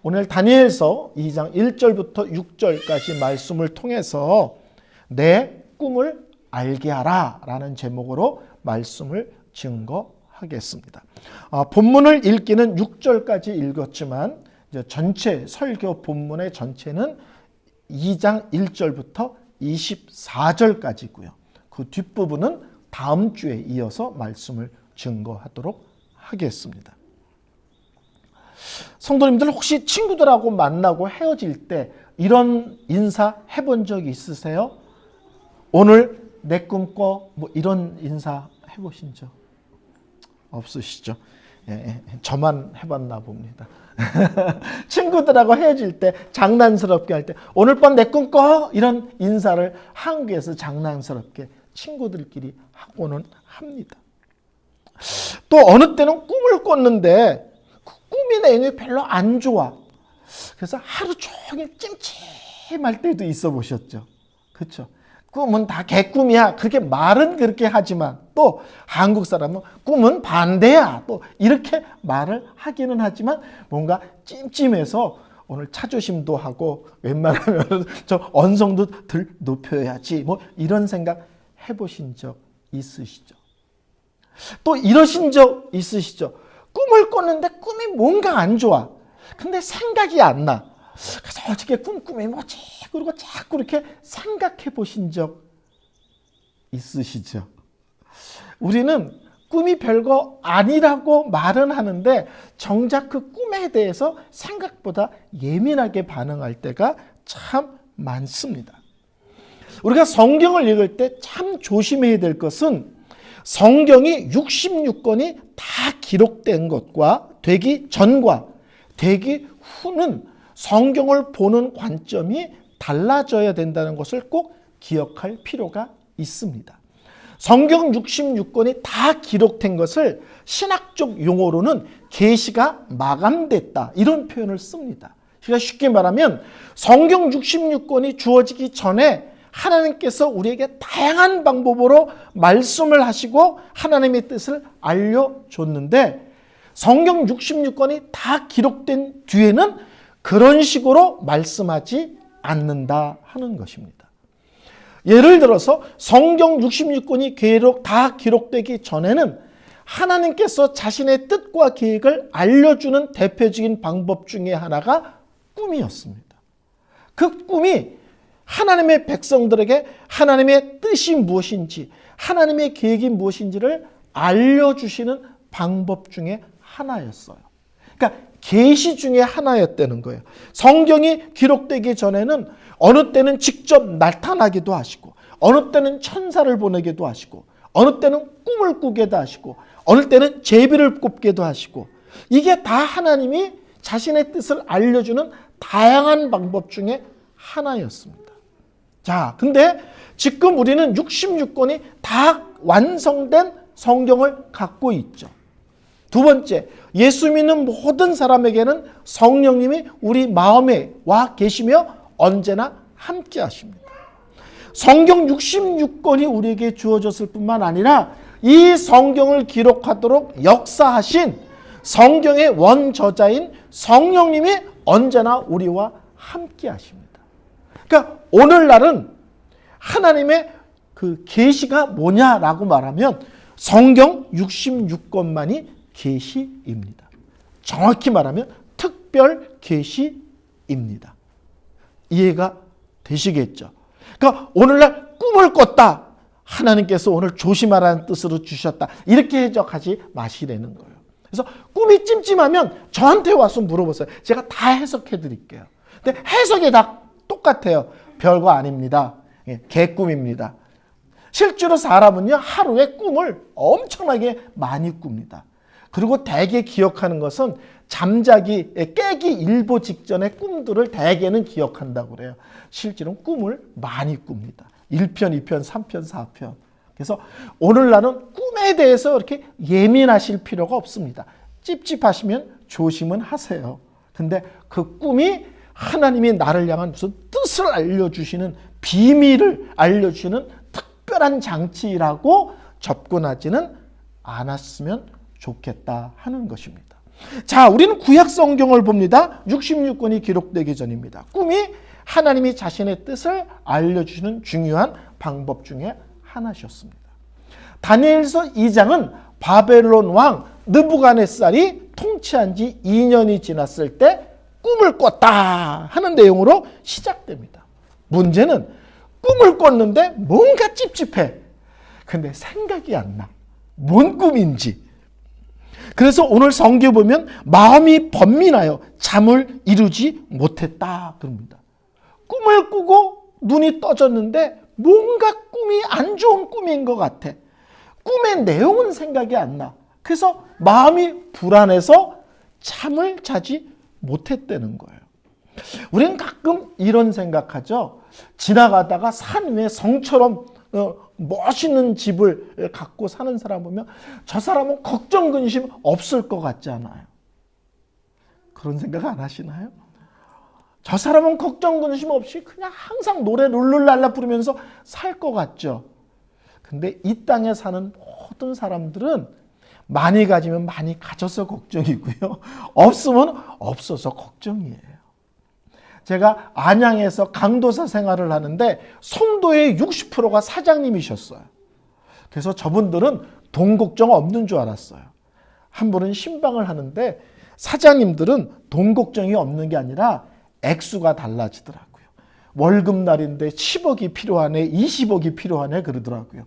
오늘 다니엘서 2장 1절부터 6절까지 말씀을 통해서 내 꿈을 알게 하라 라는 제목으로 말씀을 증거하겠습니다. 본문을 읽기는 6절까지 읽었지만 전체 설교 본문의 전체는 2장 1절부터 24절까지고요. 그 뒷부분은 다음 주에 이어서 말씀을 증거하도록 하겠습니다. 성도님들 혹시 친구들하고 만나고 헤어질 때 이런 인사 해본 적 있으세요? 오늘 내 꿈 꿔, 뭐 이런 인사 해보신 적 없으시죠? 예, 저만 해봤나 봅니다. 친구들하고 헤어질 때 장난스럽게 할 때 오늘 밤 내 꿈 꿔 이런 인사를 한국에서 장난스럽게 친구들끼리 하고는 합니다. 또 어느 때는 꿈을 꿨는데 그 꿈의 내용이 별로 안 좋아. 그래서 하루 종일 찜찜할 때도 있어 보셨죠? 그렇죠? 꿈은 다 개꿈이야. 그렇게 말은 그렇게 하지만 또 한국 사람은 꿈은 반대야. 또 이렇게 말을 하기는 하지만 뭔가 찜찜해서 오늘 자존심도 하고 웬만하면 저 언성도 덜 높여야지. 뭐 이런 생각 해보신 적 있으시죠? 또 이러신 적 있으시죠? 꿈을 꿨는데 꿈이 뭔가 안 좋아. 근데 생각이 안 나. 그래서 어저께 꿈이 뭐지? 그리고 자꾸 이렇게 생각해 보신 적 있으시죠? 우리는 꿈이 별거 아니라고 말은 하는데 정작 그 꿈에 대해서 생각보다 예민하게 반응할 때가 참 많습니다. 우리가 성경을 읽을 때 참 조심해야 될 것은 성경이 66권이 다 기록된 것과 되기 전과 되기 후는 성경을 보는 관점이 달라져야 된다는 것을 꼭 기억할 필요가 있습니다. 성경 66권이 다 기록된 것을 신학적 용어로는 계시가 마감됐다 이런 표현을 씁니다. 그러니까 쉽게 말하면 성경 66권이 주어지기 전에 하나님께서 우리에게 다양한 방법으로 말씀을 하시고 하나님의 뜻을 알려줬는데 성경 66권이 다 기록된 뒤에는 그런 식으로 말씀하지 않는다 하는 것입니다. 예를 들어서 성경 66권이 다 기록되기 전에는 하나님께서 자신의 뜻과 계획을 알려주는 대표적인 방법 중에 하나가 꿈이었습니다. 그 꿈이 하나님의 백성들에게 하나님의 뜻이 무엇인지 하나님의 계획이 무엇인지를 알려주시는 방법 중에 하나였어요. 그러니까 계시 중에 하나였다는 거예요. 성경이 기록되기 전에는 어느 때는 직접 나타나기도 하시고 어느 때는 천사를 보내기도 하시고 어느 때는 꿈을 꾸게도 하시고 어느 때는 제비를 꼽게도 하시고 이게 다 하나님이 자신의 뜻을 알려주는 다양한 방법 중에 하나였습니다. 자, 근데 지금 우리는 66권이 다 완성된 성경을 갖고 있죠. 두 번째, 예수 믿는 모든 사람에게는 성령님이 우리 마음에 와 계시며 언제나 함께 하십니다. 성경 66권이 우리에게 주어졌을 뿐만 아니라 이 성경을 기록하도록 역사하신 성경의 원저자인 성령님이 언제나 우리와 함께 하십니다. 그러니까 오늘날은 하나님의 그 계시가 뭐냐라고 말하면 성경 66권만이 계시입니다. 정확히 말하면 특별 계시입니다. 이해가 되시겠죠? 그러니까 오늘날 꿈을 꿨다. 하나님께서 오늘 조심하라는 뜻으로 주셨다. 이렇게 해석하지 마시라는 거예요. 그래서 꿈이 찜찜하면 저한테 와서 물어보세요. 제가 다 해석해 드릴게요. 근데 해석이 다 똑같아요. 별거 아닙니다. 개꿈입니다. 실제로 사람은요, 하루에 꿈을 엄청나게 많이 꿉니다. 그리고 대개 기억하는 것은 깨기 일보 직전의 꿈들을 대개는 기억한다고 그래요. 실제로는 꿈을 많이 꿉니다. 1편, 2편, 3편, 4편. 그래서 오늘날은 꿈에 대해서 이렇게 예민하실 필요가 없습니다. 찝찝하시면 조심은 하세요. 근데 그 꿈이 하나님이 나를 향한 무슨 뜻을 알려주시는 비밀을 알려주시는 특별한 장치라고 접근하지는 않았으면 좋겠다 하는 것입니다. 자, 우리는 구약 성경을 봅니다. 66권이 기록되기 전입니다. 꿈이 하나님이 자신의 뜻을 알려주시는 중요한 방법 중에 하나셨습니다. 다니엘서 2장은 바벨론 왕 느부갓네살이 통치한 지 2년이 지났을 때 꿈을 꿨다 하는 내용으로 시작됩니다. 문제는 꿈을 꿨는데 뭔가 찝찝해. 근데 생각이 안 나. 뭔 꿈인지. 그래서 오늘 성경 보면 마음이 번민하여 잠을 이루지 못했다 그럽니다. 꿈을 꾸고 눈이 떠졌는데 뭔가 꿈이 안 좋은 꿈인 것 같아. 꿈의 내용은 생각이 안 나. 그래서 마음이 불안해서 잠을 자지 못했다는 거예요. 우리는 가끔 이런 생각하죠. 지나가다가 산 위에 성처럼 멋있는 집을 갖고 사는 사람 보면 저 사람은 걱정 근심 없을 것 같지 않아요? 그런 생각 안 하시나요? 저 사람은 걱정 근심 없이 그냥 항상 노래 룰루랄라 부르면서 살 것 같죠? 근데 이 땅에 사는 모든 사람들은 많이 가지면 많이 가져서 걱정이고요. 없으면 없어서 걱정이에요. 제가 안양에서 강도사 생활을 하는데 성도의 60%가 사장님이셨어요. 그래서 저분들은 돈 걱정 없는 줄 알았어요. 한 분은 신방을 하는데 사장님들은 돈 걱정이 없는 게 아니라 액수가 달라지더라고요. 월급날인데 10억이 필요하네, 20억이 필요하네 그러더라고요.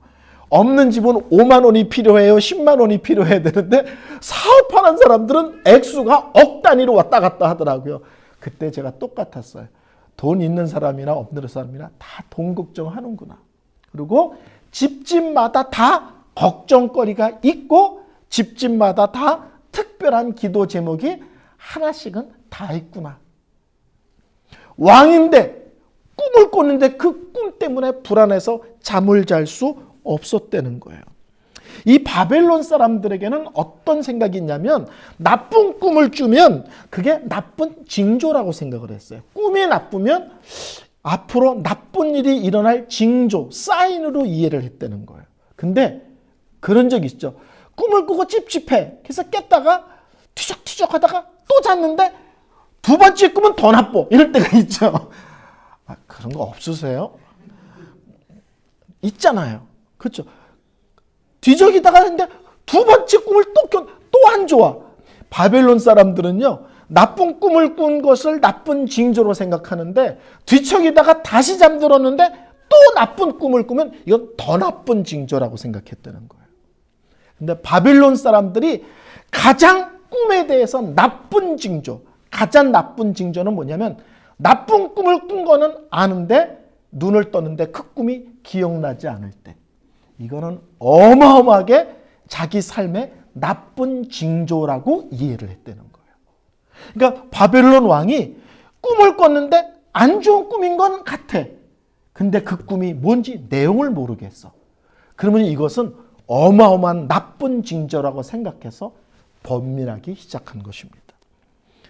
없는 집은 5만 원이 필요해요, 10만 원이 필요해야 되는데 사업하는 사람들은 액수가 억 단위로 왔다 갔다 하더라고요. 그때 제가 똑같았어요. 돈 있는 사람이나 없는 사람이나 다 돈 걱정하는구나. 그리고 집집마다 다 걱정거리가 있고 집집마다 다 특별한 기도 제목이 하나씩은 다 있구나. 왕인데 꿈을 꿨는데 그 꿈 때문에 불안해서 잠을 잘 수 없었다는 거예요. 이 바벨론 사람들에게는 어떤 생각이 있냐면 나쁜 꿈을 꾸면 그게 나쁜 징조라고 생각을 했어요. 꿈이 나쁘면 앞으로 나쁜 일이 일어날 징조, 사인으로 이해를 했다는 거예요. 근데 그런 적 있죠. 꿈을 꾸고 찝찝해. 그래서 깼다가 뒤적뒤적 하다가 또 잤는데 두 번째 꿈은 더 나빠. 이럴 때가 있죠. 그런 거 없으세요? 있잖아요. 그렇죠. 뒤적이다가 했는데 두 번째 꿈을 또 안 좋아. 바벨론 사람들은요. 나쁜 꿈을 꾼 것을 나쁜 징조로 생각하는데 뒤척이다가 다시 잠들었는데 또 나쁜 꿈을 꾸면 이건 더 나쁜 징조라고 생각했다는 거예요. 근데 바벨론 사람들이 가장 꿈에 대해서 나쁜 징조, 가장 나쁜 징조는 뭐냐면 나쁜 꿈을 꾼 거는 아는데 눈을 떴는데 그 꿈이 기억나지 않을 때. 이거는 어마어마하게 자기 삶의 나쁜 징조라고 이해를 했다는 거예요. 그러니까 바벨론 왕이 꿈을 꿨는데 안 좋은 꿈인 건 같아. 근데 그 꿈이 뭔지 내용을 모르겠어. 그러면 이것은 어마어마한 나쁜 징조라고 생각해서 번민하기 시작한 것입니다.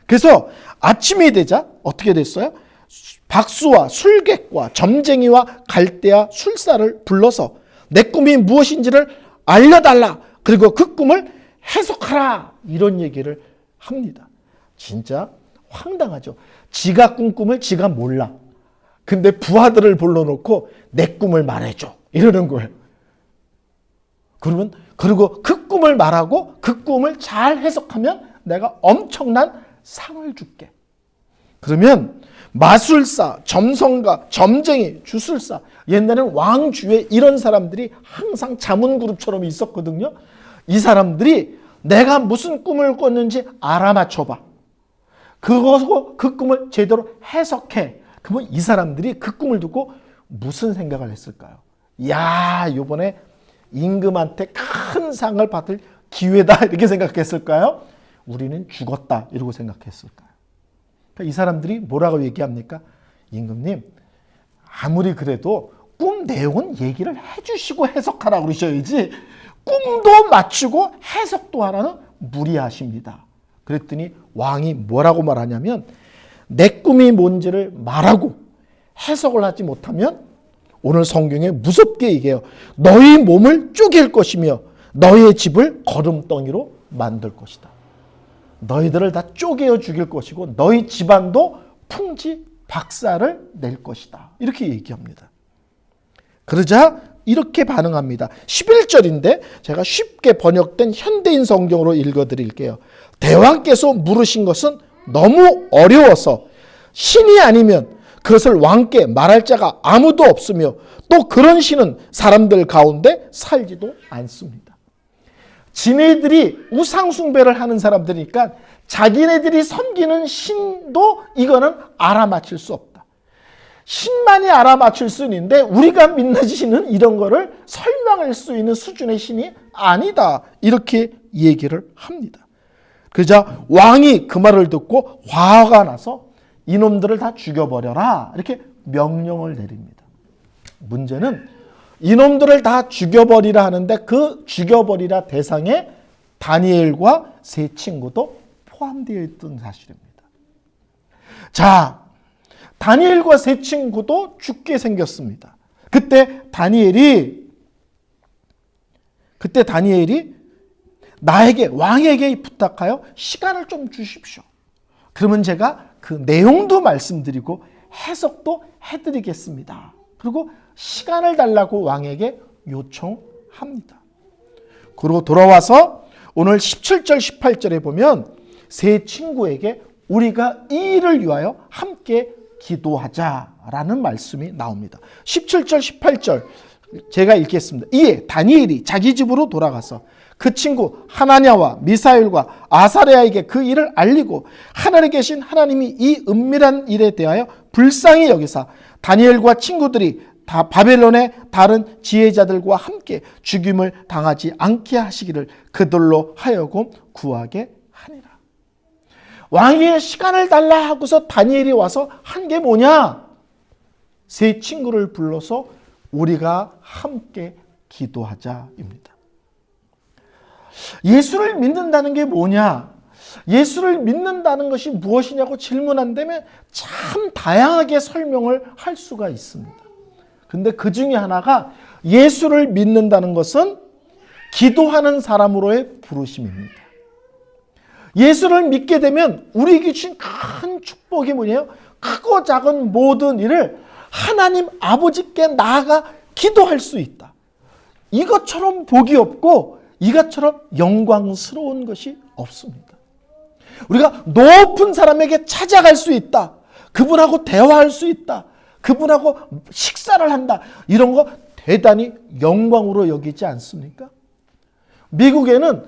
그래서 아침이 되자 어떻게 됐어요? 박수와 술객과 점쟁이와 갈대와 술사를 불러서 내 꿈이 무엇인지를 알려달라. 그리고 그 꿈을 해석하라. 이런 얘기를 합니다. 진짜 황당하죠. 지가 꾼 꿈을 지가 몰라. 근데 부하들을 불러놓고 내 꿈을 말해줘. 이러는 거예요. 그리고 그 꿈을 말하고 그 꿈을 잘 해석하면 내가 엄청난 상을 줄게. 그러면 마술사, 점성가, 점쟁이, 주술사, 옛날에는 왕주에 이런 사람들이 항상 자문그룹처럼 있었거든요. 이 사람들이 내가 무슨 꿈을 꿨는지 알아맞혀봐. 그 꿈을 제대로 해석해. 그러면 이 사람들이 그 꿈을 듣고 무슨 생각을 했을까요? 야, 이번에 임금한테 큰 상을 받을 기회다 이렇게 생각했을까요? 우리는 죽었다 이러고 생각했을까요? 이 사람들이 뭐라고 얘기합니까? 임금님, 아무리 그래도 꿈 내용은 얘기를 해주시고 해석하라고 그러셔야지 꿈도 맞추고 해석도 하라는 무리하십니다. 그랬더니 왕이 뭐라고 말하냐면 내 꿈이 뭔지를 말하고 해석을 하지 못하면 오늘 성경에 무섭게 얘기해요. 너희 몸을 쪼갤 것이며 너희의 집을 거름덩이로 만들 것이다. 너희들을 다 쪼개어 죽일 것이고 너희 집안도 풍지 박살을 낼 것이다. 이렇게 얘기합니다. 그러자 이렇게 반응합니다. 11절인데 제가 쉽게 번역된 현대인 성경으로 읽어드릴게요. 대왕께서 물으신 것은 너무 어려워서 신이 아니면 그것을 왕께 말할 자가 아무도 없으며 또 그런 신은 사람들 가운데 살지도 않습니다. 지네들이 우상숭배를 하는 사람들이니까 자기네들이 섬기는 신도 이거는 알아맞힐 수 없다. 신만이 알아맞힐 수 있는데 우리가 믿는 신은 이런 거를 설명할 수 있는 수준의 신이 아니다. 이렇게 얘기를 합니다. 그러자 왕이 그 말을 듣고 화가 나서 이놈들을 다 죽여버려라. 이렇게 명령을 내립니다. 문제는 이놈들을 다 죽여버리라 하는데 그 죽여버리라 대상에 다니엘과 세 친구도 포함되어 있던 사실입니다. 자, 다니엘과 세 친구도 죽게 생겼습니다. 그때 다니엘이 나에게 왕에게 부탁하여 시간을 좀 주십시오. 그러면 제가 그 내용도 말씀드리고 해석도 해드리겠습니다. 그리고 시간을 달라고 왕에게 요청합니다. 그리고 돌아와서 오늘 17절 18절에 보면 세 친구에게 우리가 이 일을 위하여 함께 기도하자라는 말씀이 나옵니다. 17절 18절 제가 읽겠습니다. 이에 다니엘이 자기 집으로 돌아가서 그 친구 하나냐와 미사엘과 아사랴에게 그 일을 알리고 하늘에 계신 하나님이 이 은밀한 일에 대하여 불쌍히 여기사 다니엘과 친구들이 다 바벨론의 다른 지혜자들과 함께 죽임을 당하지 않게 하시기를 그들로 하여금 구하게 하니라. 왕의 시간을 달라 하고서 다니엘이 와서 한 게 뭐냐? 세 친구를 불러서 우리가 함께 기도하자입니다. 예수를 믿는다는 게 뭐냐? 예수를 믿는다는 것이 무엇이냐고 질문한다면 참 다양하게 설명을 할 수가 있습니다. 근데 그 중에 하나가 예수를 믿는다는 것은 기도하는 사람으로의 부르심입니다. 예수를 믿게 되면 우리에게 주신 큰 축복이 뭐냐요? 크고 작은 모든 일을 하나님 아버지께 나아가 기도할 수 있다. 이것처럼 복이 없고 이것처럼 영광스러운 것이 없습니다. 우리가 높은 사람에게 찾아갈 수 있다. 그분하고 대화할 수 있다. 그분하고 식사를 한다. 이런 거 대단히 영광으로 여기지 않습니까? 미국에는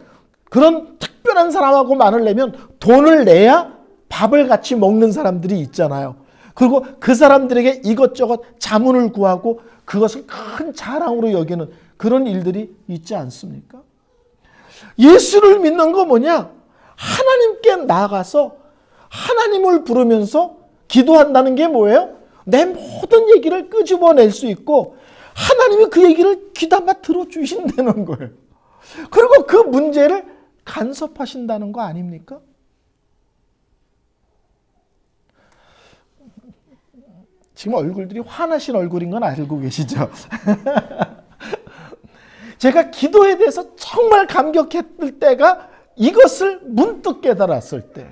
그런 특별한 사람하고 만나려면 돈을 내야 밥을 같이 먹는 사람들이 있잖아요. 그리고 그 사람들에게 이것저것 자문을 구하고 그것을 큰 자랑으로 여기는 그런 일들이 있지 않습니까? 예수를 믿는 거 뭐냐? 하나님께 나아가서 하나님을 부르면서 기도한다는 게 뭐예요? 내 모든 얘기를 끄집어낼 수 있고 하나님이 그 얘기를 귀담아 들어주신다는 거예요. 그리고 그 문제를 간섭하신다는 거 아닙니까? 지금 얼굴들이 화나신 얼굴인 건 알고 계시죠? 제가 기도에 대해서 정말 감격했을 때가 이것을 문득 깨달았을 때.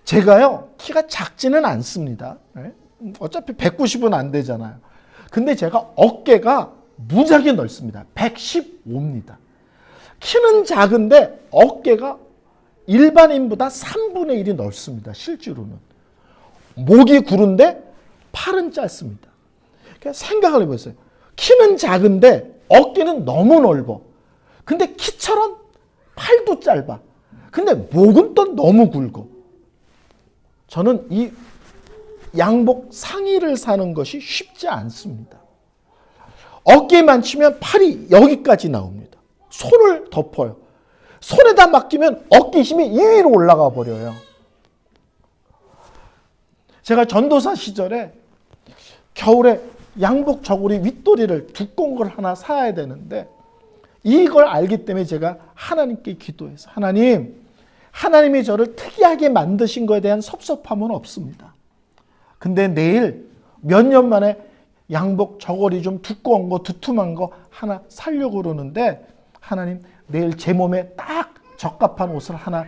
제가요, 키가 작지는 않습니다. 어차피 190은 안 되잖아요. 근데 제가 어깨가 무지하게 넓습니다. 115입니다. 키는 작은데 어깨가 일반인보다 3분의 1이 넓습니다. 실제로는. 목이 구른데 팔은 짧습니다. 그러니까 생각을 해보세요. 키는 작은데 어깨는 너무 넓어. 근데 키처럼 팔도 짧아. 근데 목은 또 너무 굵어. 저는 이 양복 상의를 사는 것이 쉽지 않습니다. 어깨만 치면 팔이 여기까지 나옵니다. 손을 덮어요. 손에다 맡기면 어깨 힘이 2위로 올라가 버려요. 제가 전도사 시절에 겨울에 양복 저고리 윗도리를 두꺼운 걸 하나 사야 되는데 이걸 알기 때문에 제가 하나님께 기도해서 하나님이 저를 특이하게 만드신 것에 대한 섭섭함은 없습니다. 근데 내일 몇 년 만에 양복 저고리 좀 두꺼운 거 두툼한 거 하나 사려고 그러는데 하나님 내일 제 몸에 딱 적합한 옷을 하나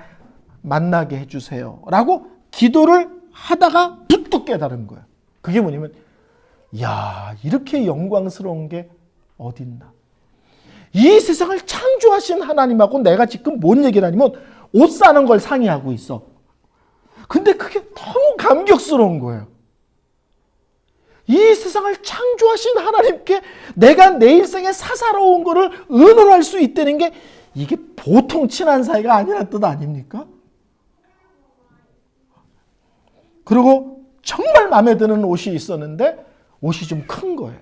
만나게 해주세요 라고 기도를 하다가 뚝뚝 깨달은 거예요. 그게 뭐냐면, 야, 이렇게 영광스러운 게 어딨나. 이 세상을 창조하신 하나님하고 내가 지금 뭔 얘기를 하냐면 옷 사는 걸 상의하고 있어. 근데 그게 너무 감격스러운 거예요. 이 세상을 창조하신 하나님께 내가 내 일생에 사사로운 거를 의논할 수 있다는 게 이게 보통 친한 사이가 아니라는 뜻 아닙니까? 그리고 정말 마음에 드는 옷이 있었는데 옷이 좀 큰 거예요.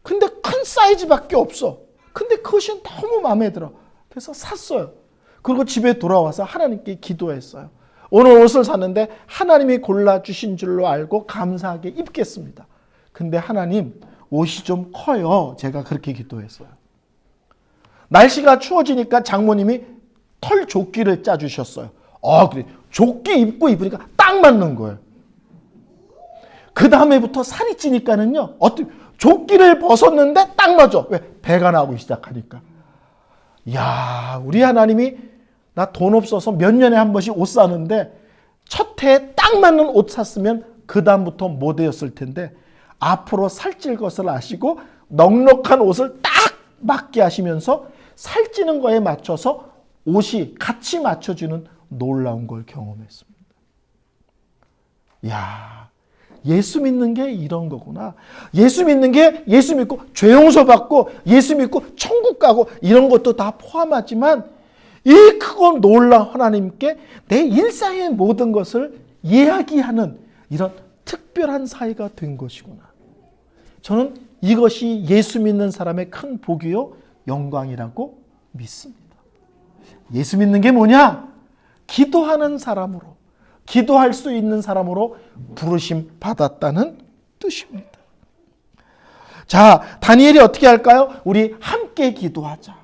근데 큰 사이즈밖에 없어. 근데 그 옷이 너무 마음에 들어. 그래서 샀어요. 그리고 집에 돌아와서 하나님께 기도했어요. 오늘 옷을 샀는데 하나님이 골라주신 줄로 알고 감사하게 입겠습니다. 근데 하나님, 옷이 좀 커요. 제가 그렇게 기도했어요. 날씨가 추워지니까 장모님이 털 조끼를 짜주셨어요. 그래. 조끼 입고 입으니까 딱 맞는 거예요. 그 다음에부터 살이 찌니까는요, 조끼를 벗었는데 딱 맞아. 왜? 배가 나오기 시작하니까. 이야, 우리 하나님이 나 돈 없어서 몇 년에 한 번씩 옷 사는데 첫 해에 딱 맞는 옷 샀으면 그 다음부터 모델였을 텐데 앞으로 살찔 것을 아시고 넉넉한 옷을 딱 맞게 하시면서 살찌는 거에 맞춰서 옷이 같이 맞춰주는 놀라운 걸 경험했습니다. 이야, 예수 믿는 게 이런 거구나. 예수 믿는 게 예수 믿고 죄 용서 받고 예수 믿고 천국 가고 이런 것도 다 포함하지만 이 크고 놀라운 하나님께 내 일상의 모든 것을 이야기하는 이런 특별한 사이가 된 것이구나. 저는 이것이 예수 믿는 사람의 큰 복이요 영광이라고 믿습니다. 예수 믿는 게 뭐냐? 기도하는 사람으로, 기도할 수 있는 사람으로 부르심 받았다는 뜻입니다. 자, 다니엘이 어떻게 할까요? 우리 함께 기도하자.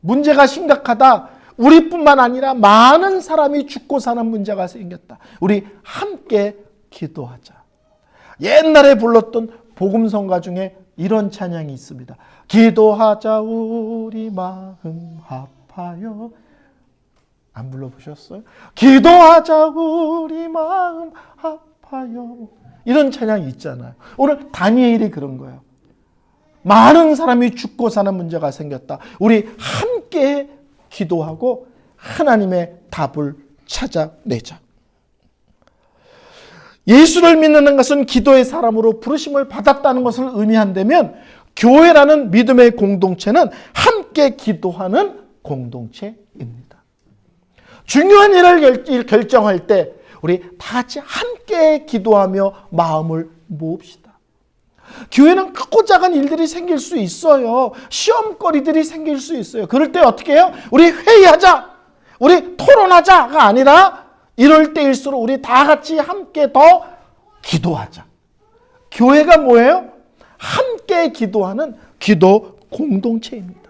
문제가 심각하다. 우리뿐만 아니라 많은 사람이 죽고 사는 문제가 생겼다. 우리 함께 기도하자. 옛날에 불렀던 복음성가 중에 이런 찬양이 있습니다. 기도하자 우리 마음 아파요. 안 불러보셨어요? 기도하자 우리 마음 아파요. 이런 찬양이 있잖아요. 오늘 다니엘이 그런 거예요. 많은 사람이 죽고 사는 문제가 생겼다. 우리 함께 기도하고 하나님의 답을 찾아내자. 예수를 믿는 것은 기도의 사람으로 부르심을 받았다는 것을 의미한다면 교회라는 믿음의 공동체는 함께 기도하는 공동체입니다. 중요한 일을 결정할 때 우리 다 같이 함께 기도하며 마음을 모읍시다. 교회는 크고 작은 일들이 생길 수 있어요. 시험거리들이 생길 수 있어요. 그럴 때 어떻게 해요? 우리 회의하자, 우리 토론하자가 아니라 이럴 때일수록 우리 다 같이 함께 더 기도하자. 교회가 뭐예요? 함께 기도하는 기도 공동체입니다.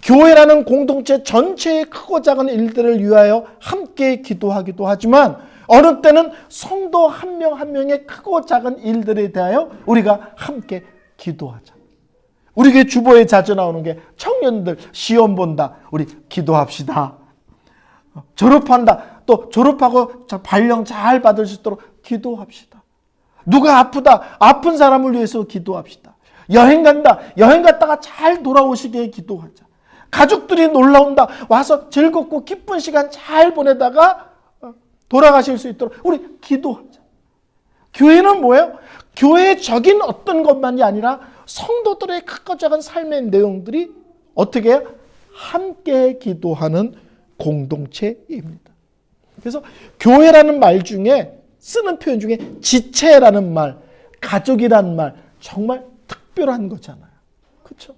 교회라는 공동체 전체의 크고 작은 일들을 위하여 함께 기도하기도 하지만 어느 때는 성도 한 명 한 명의 크고 작은 일들에 대하여 우리가 함께 기도하자. 우리 교회 주보에 자주 나오는 게 청년들 시험 본다. 우리 기도합시다. 졸업한다. 또 졸업하고 발령 잘 받을 수 있도록 기도합시다. 누가 아프다. 아픈 사람을 위해서 기도합시다. 여행 간다. 여행 갔다가 잘 돌아오시게 기도하자. 가족들이 놀러 온다. 와서 즐겁고 기쁜 시간 잘 보내다가 돌아가실 수 있도록 우리 기도하자. 교회는 뭐예요? 교회적인 어떤 것만이 아니라 성도들의 크고 작은 삶의 내용들이 어떻게 해요? 함께 기도하는 공동체입니다. 그래서 교회라는 말 중에 쓰는 표현 중에 지체라는 말, 가족이라는 말 정말 특별한 거잖아요. 그렇죠?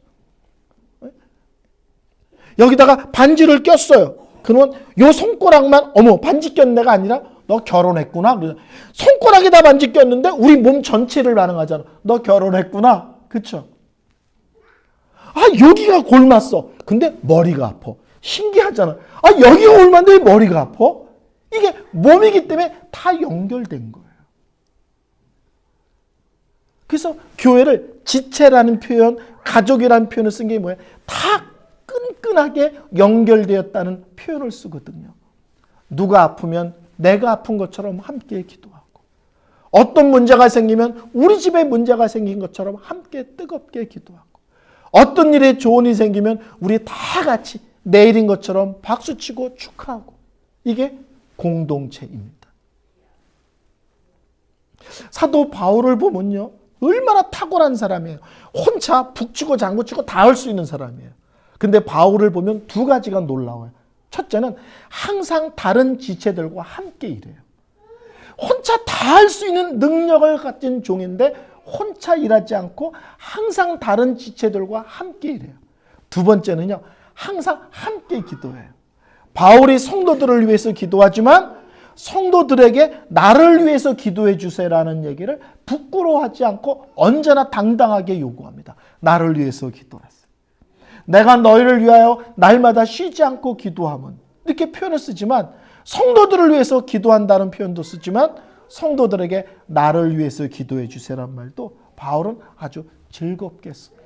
여기다가 반지를 꼈어요. 그러면 요 손가락만 어머 반지 꼈는 데가 아니라 너 결혼했구나. 손가락에다 반지 꼈는데 우리 몸 전체를 반응하잖아. 너 결혼했구나. 그렇죠? 여기가 골맞어. 근데 머리가 아파. 신기하잖아. 여기가 골맞는데 왜 머리가 아파? 이게 몸이기 때문에 다 연결된 거예요. 그래서 교회를 지체라는 표현, 가족이라는 표현을 쓴 게 뭐예요? 다 끈끈하게 연결되었다는 표현을 쓰거든요. 누가 아프면 내가 아픈 것처럼 함께 기도하고, 어떤 문제가 생기면 우리 집에 문제가 생긴 것처럼 함께 뜨겁게 기도하고, 어떤 일에 좋은 일이 생기면 우리 다 같이 내일인 것처럼 박수치고 축하하고, 이게 공동체입니다. 사도 바울을 보면요, 얼마나 탁월한 사람이에요. 혼자 북치고 장구치고 다 할 수 있는 사람이에요. 근데 바울을 보면 두 가지가 놀라워요. 첫째는 항상 다른 지체들과 함께 일해요. 혼자 다 할 수 있는 능력을 가진 종인데 혼자 일하지 않고 항상 다른 지체들과 함께 일해요. 두 번째는요, 항상 함께 기도해요. 바울이 성도들을 위해서 기도하지만 성도들에게 나를 위해서 기도해 주세요라는 얘기를 부끄러워하지 않고 언제나 당당하게 요구합니다. 나를 위해서 기도하세요. 내가 너희를 위하여 날마다 쉬지 않고 기도하면, 이렇게 표현을 쓰지만, 성도들을 위해서 기도한다는 표현도 쓰지만 성도들에게 나를 위해서 기도해 주세요라는 말도 바울은 아주 즐겁게 씁니다.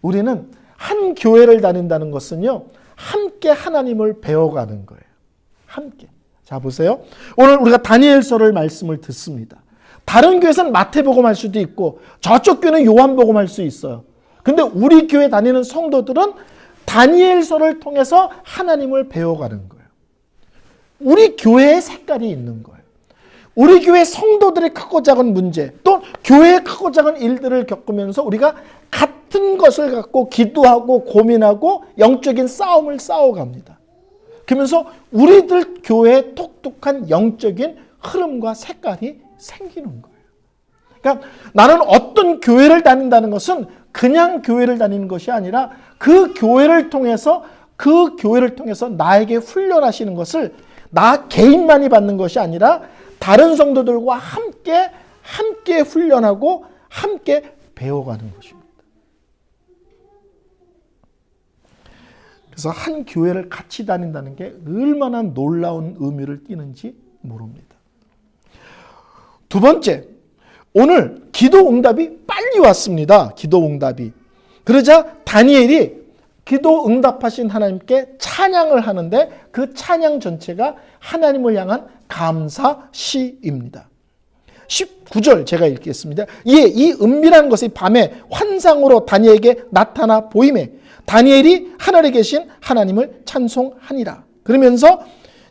우리는 한 교회를 다닌다는 것은요, 함께 하나님을 배워가는 거예요. 함께. 자, 보세요. 오늘 우리가 다니엘서를 말씀을 듣습니다. 다른 교회에서는 마태복음 할 수도 있고 저쪽 교회는 요한복음 할 수 있어요. 근데 우리 교회 다니는 성도들은 다니엘서를 통해서 하나님을 배워가는 거예요. 우리 교회의 색깔이 있는 거예요. 우리 교회 성도들의 크고 작은 문제, 또 교회의 크고 작은 일들을 겪으면서 우리가 같은 것을 갖고 기도하고 고민하고 영적인 싸움을 싸워갑니다. 그러면서 우리들 교회의 독특한 영적인 흐름과 색깔이 생기는 거예요. 그러니까 나는 어떤 교회를 다닌다는 것은 그냥 교회를 다니는 것이 아니라 그 교회를 통해서 나에게 훈련하시는 것을 나 개인만이 받는 것이 아니라 다른 성도들과 함께 훈련하고 함께 배워가는 것입니다. 그래서 한 교회를 같이 다닌다는 게 얼마나 놀라운 의미를 띠는지 모릅니다. 두 번째, 오늘 기도 응답이 빨리 왔습니다. 기도 응답이. 그러자 다니엘이 기도 응답하신 하나님께 찬양을 하는데 그 찬양 전체가 하나님을 향한 감사시입니다. 19절 제가 읽겠습니다. 이에 이 은밀한 것이 밤에 환상으로 다니엘에게 나타나 보이매 다니엘이 하늘에 계신 하나님을 찬송하니라. 그러면서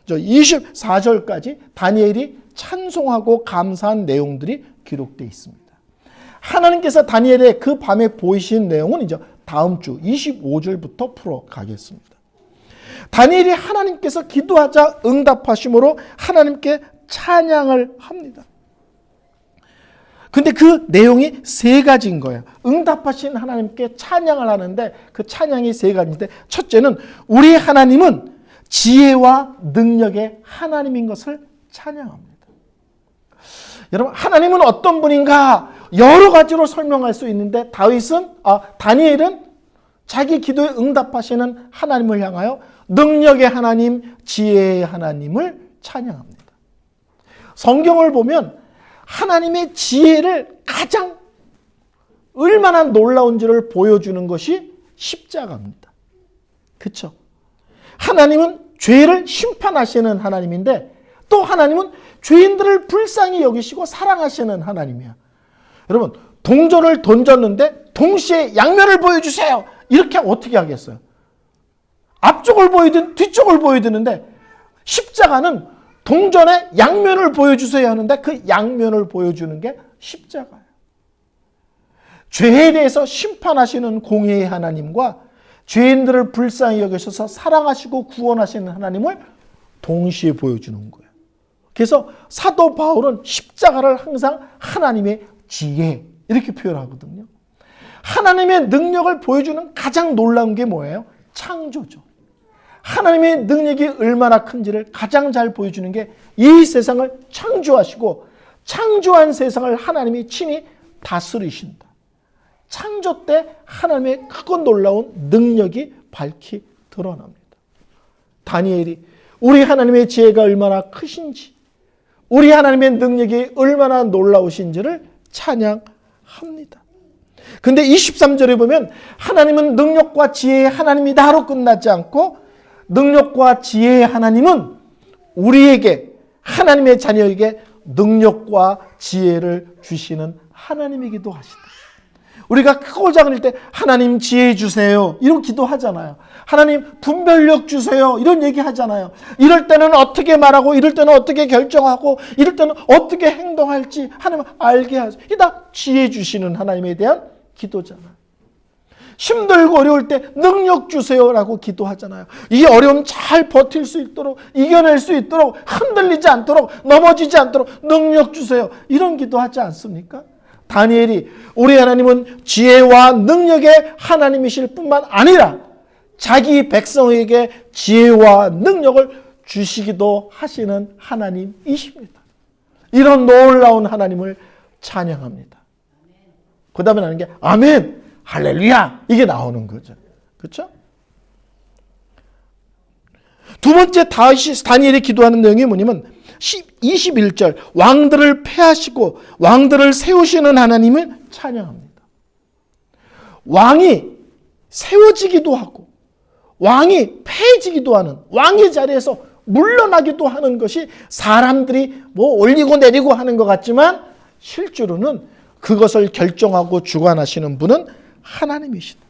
24절까지 다니엘이 찬송하고 감사한 내용들이 기록되어 있습니다. 하나님께서 다니엘의 그 밤에 보이신 내용은 이제 다음 주 25절부터 풀어가겠습니다. 다니엘이 하나님께서 기도하자 응답하심으로 하나님께 찬양을 합니다. 근데 그 내용이 세 가지인 거예요. 응답하신 하나님께 찬양을 하는데 그 찬양이 세 가지인데, 첫째는 우리 하나님은 지혜와 능력의 하나님인 것을 찬양합니다. 여러분, 하나님은 어떤 분인가 여러 가지로 설명할 수 있는데 다니엘은 자기 기도에 응답하시는 하나님을 향하여 능력의 하나님, 지혜의 하나님을 찬양합니다. 성경을 보면 하나님의 지혜를 가장 얼마나 놀라운지를 보여주는 것이 십자가입니다. 그렇죠? 하나님은 죄를 심판하시는 하나님인데 또 하나님은 죄인들을 불쌍히 여기시고 사랑하시는 하나님이야. 여러분, 동전을 던졌는데 동시에 양면을 보여주세요. 이렇게 어떻게 하겠어요? 앞쪽을 보이든 뒤쪽을 보여드는데 십자가는 동전의 양면을 보여주세요 하는데 그 양면을 보여주는 게 십자가예요. 죄에 대해서 심판하시는 공의의 하나님과 죄인들을 불쌍히 여기셔서 사랑하시고 구원하시는 하나님을 동시에 보여주는 거예요. 그래서 사도 바울은 십자가를 항상 하나님의 지혜 이렇게 표현하거든요. 하나님의 능력을 보여주는 가장 놀라운 게 뭐예요? 창조죠. 하나님의 능력이 얼마나 큰지를 가장 잘 보여주는 게 이 세상을 창조하시고 창조한 세상을 하나님이 친히 다스리신다. 창조 때 하나님의 크고 놀라운 능력이 밝히 드러납니다. 다니엘이 우리 하나님의 지혜가 얼마나 크신지, 우리 하나님의 능력이 얼마나 놀라우신지를 찬양합니다. 근데 23절에 보면 하나님은 능력과 지혜의 하나님이다로 끝나지 않고 능력과 지혜의 하나님은 우리에게, 하나님의 자녀에게 능력과 지혜를 주시는 하나님이기도 하시다. 우리가 크고 작을 때 하나님 지혜 주세요 이런 기도하잖아요. 하나님 분별력 주세요 이런 얘기 하잖아요. 이럴 때는 어떻게 말하고, 이럴 때는 어떻게 결정하고, 이럴 때는 어떻게 행동할지 하나님 알게 하세요. 이게 다 지혜 주시는 하나님에 대한 기도잖아요. 힘들고 어려울 때 능력 주세요라고 기도하잖아요. 이 어려움 잘 버틸 수 있도록, 이겨낼 수 있도록, 흔들리지 않도록, 넘어지지 않도록 능력 주세요 이런 기도하지 않습니까? 다니엘이 우리 하나님은 지혜와 능력의 하나님이실 뿐만 아니라 자기 백성에게 지혜와 능력을 주시기도 하시는 하나님이십니다. 이런 놀라운 하나님을 찬양합니다. 그 다음에 나는 게 아멘, 할렐루야 이게 나오는 거죠. 그렇죠? 두 번째 다니엘이 기도하는 내용이 뭐냐면 21절 왕들을 패하시고 왕들을 세우시는 하나님을 찬양합니다. 왕이 세워지기도 하고 왕이 패해지기도 하는, 왕의 자리에서 물러나기도 하는 것이 사람들이 뭐 올리고 내리고 하는 것 같지만 실제로는 그것을 결정하고 주관하시는 분은 하나님이시다.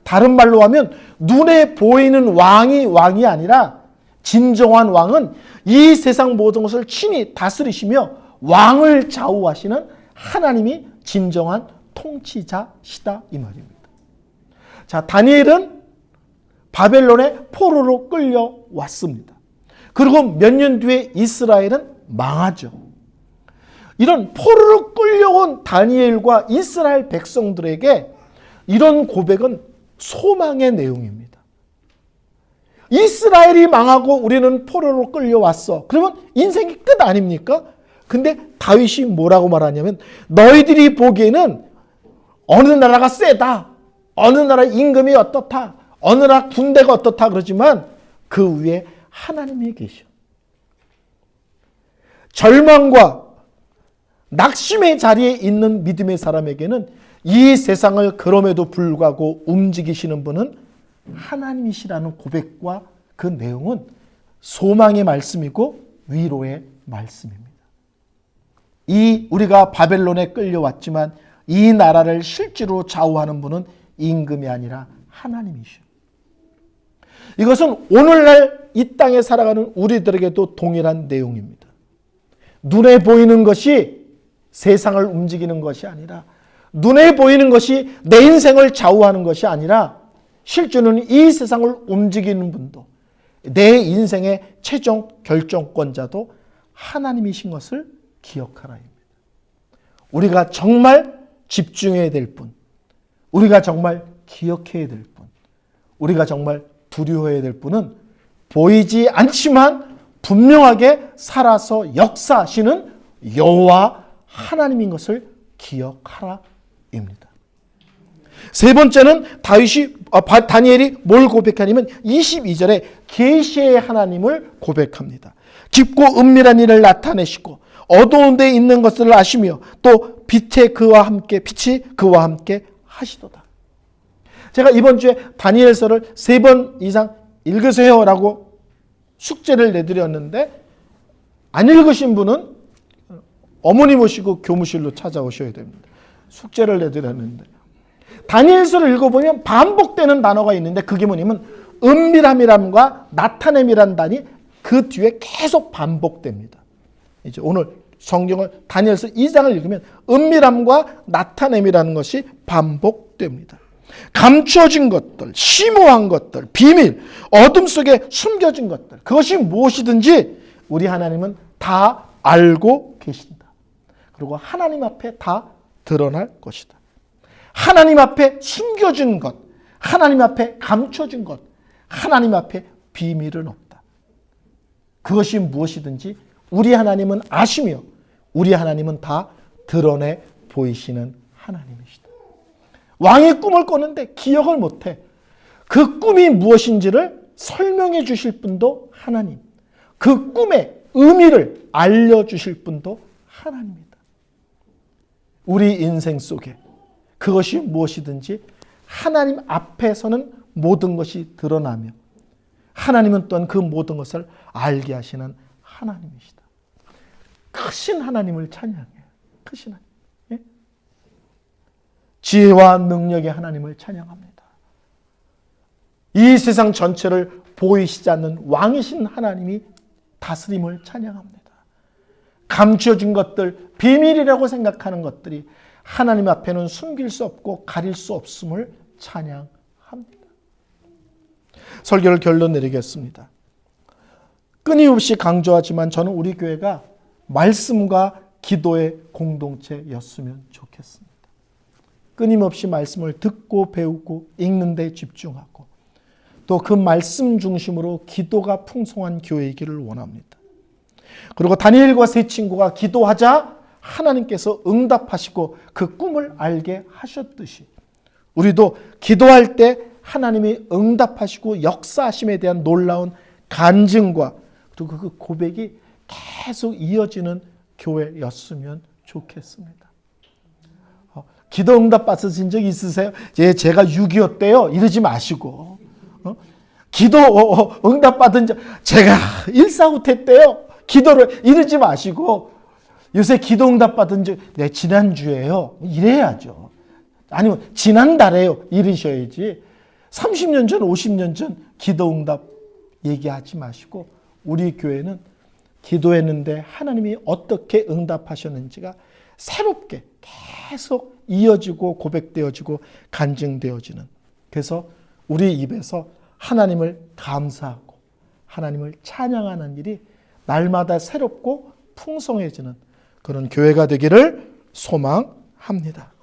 다른 말로 하면 눈에 보이는 왕이 아니라 진정한 왕은 이 세상 모든 것을 친히 다스리시며 왕을 좌우하시는 하나님이 진정한 통치자시다 이 말입니다. 자, 다니엘은 바벨론의 포로로 끌려왔습니다. 그리고 몇 년 뒤에 이스라엘은 망하죠. 이런 포로로 끌려온 다니엘과 이스라엘 백성들에게 이런 고백은 소망의 내용입니다. 이스라엘이 망하고 우리는 포로로 끌려왔어. 그러면 인생이 끝 아닙니까? 근데 다윗이 뭐라고 말하냐면 너희들이 보기에는 어느 나라가 세다, 어느 나라 임금이 어떻다, 어느 나라 군대가 어떻다 그러지만 그 위에 하나님이 계셔. 절망과 낙심의 자리에 있는 믿음의 사람에게는 이 세상을 그럼에도 불구하고 움직이시는 분은 하나님이시라는 고백과 그 내용은 소망의 말씀이고 위로의 말씀입니다. 우리가 바벨론에 끌려왔지만 이 나라를 실제로 좌우하는 분은 임금이 아니라 하나님이시오. 이것은 오늘날 이 땅에 살아가는 우리들에게도 동일한 내용입니다. 눈에 보이는 것이 세상을 움직이는 것이 아니라, 눈에 보이는 것이 내 인생을 좌우하는 것이 아니라 실제로는 이 세상을 움직이는 분도, 내 인생의 최종 결정권자도 하나님이신 것을 기억하라입니다. 우리가 정말 집중해야 될 분, 우리가 정말 기억해야 될 분, 우리가 정말 두려워해야 될 분은 보이지 않지만 분명하게 살아서 역사하시는 여호와 하나님인 것을 기억하라입니다. 세 번째는 다니엘이 뭘 고백하냐면 22절에 계시의 하나님을 고백합니다. 깊고 은밀한 일을 나타내시고 어두운 데 있는 것을 아시며 또 빛이 그와 함께 하시도다. 제가 이번 주에 다니엘서를 3번 이상 읽으세요라고 숙제를 내드렸는데 안 읽으신 분은 어머니 모시고 교무실로 찾아오셔야 됩니다. 숙제를 내드렸는데 다니엘서를 읽어보면 반복되는 단어가 있는데 그게 뭐냐면 은밀함이람과 나타냄이란 단이 그 뒤에 계속 반복됩니다. 이제 오늘 성경을 다니엘서 2장을 읽으면 은밀함과 나타냄이라는 것이 반복됩니다. 감추어진 것들, 심오한 것들, 비밀, 어둠 속에 숨겨진 것들, 그것이 무엇이든지 우리 하나님은 다 알고 계신다. 그리고 하나님 앞에 다 드러날 것이다. 하나님 앞에 숨겨진 것, 하나님 앞에 감춰진 것, 하나님 앞에 비밀은 없다. 그것이 무엇이든지 우리 하나님은 아시며 우리 하나님은 다 드러내 보이시는 하나님이시다. 왕이 꿈을 꿨는데 기억을 못해. 그 꿈이 무엇인지를 설명해 주실 분도 하나님, 그 꿈의 의미를 알려주실 분도 하나님입니다. 우리 인생 속에 그것이 무엇이든지 하나님 앞에서는 모든 것이 드러나며 하나님은 또한 그 모든 것을 알게 하시는 하나님이시다. 크신 하나님을 찬양해요. 크신 하나님. 예? 지혜와 능력의 하나님을 찬양합니다. 이 세상 전체를 보이시지 않는 왕이신 하나님이 다스림을 찬양합니다. 감추어진 것들, 비밀이라고 생각하는 것들이 하나님 앞에는 숨길 수 없고 가릴 수 없음을 찬양합니다. 설교를 결론 내리겠습니다. 끊임없이 강조하지만 저는 우리 교회가 말씀과 기도의 공동체였으면 좋겠습니다. 끊임없이 말씀을 듣고 배우고 읽는 데 집중하고 또 그 말씀 중심으로 기도가 풍성한 교회이기를 원합니다. 그리고 다니엘과 세 친구가 기도하자 하나님께서 응답하시고 그 꿈을 알게 하셨듯이 우리도 기도할 때 하나님이 응답하시고 역사하심에 대한 놀라운 간증과 그리고 그 고백이 계속 이어지는 교회였으면 좋겠습니다. 기도 응답 받으신 적 있으세요? 제가 6.25 때요 이러지 마시고 기도 응답 받은 적 제가 149태 때요 기도를 이러지 마시고 요새 기도 응답 받은 적 네, 지난주에요 이래야죠. 아니면 지난달에요 이러셔야지 30년 전 50년 전 기도 응답 얘기하지 마시고 우리 교회는 기도했는데 하나님이 어떻게 응답하셨는지가 새롭게 계속 이어지고 고백되어지고 간증되어지는 그래서 우리 입에서 하나님을 감사하고 하나님을 찬양하는 일이 날마다 새롭고 풍성해지는 그런 교회가 되기를 소망합니다.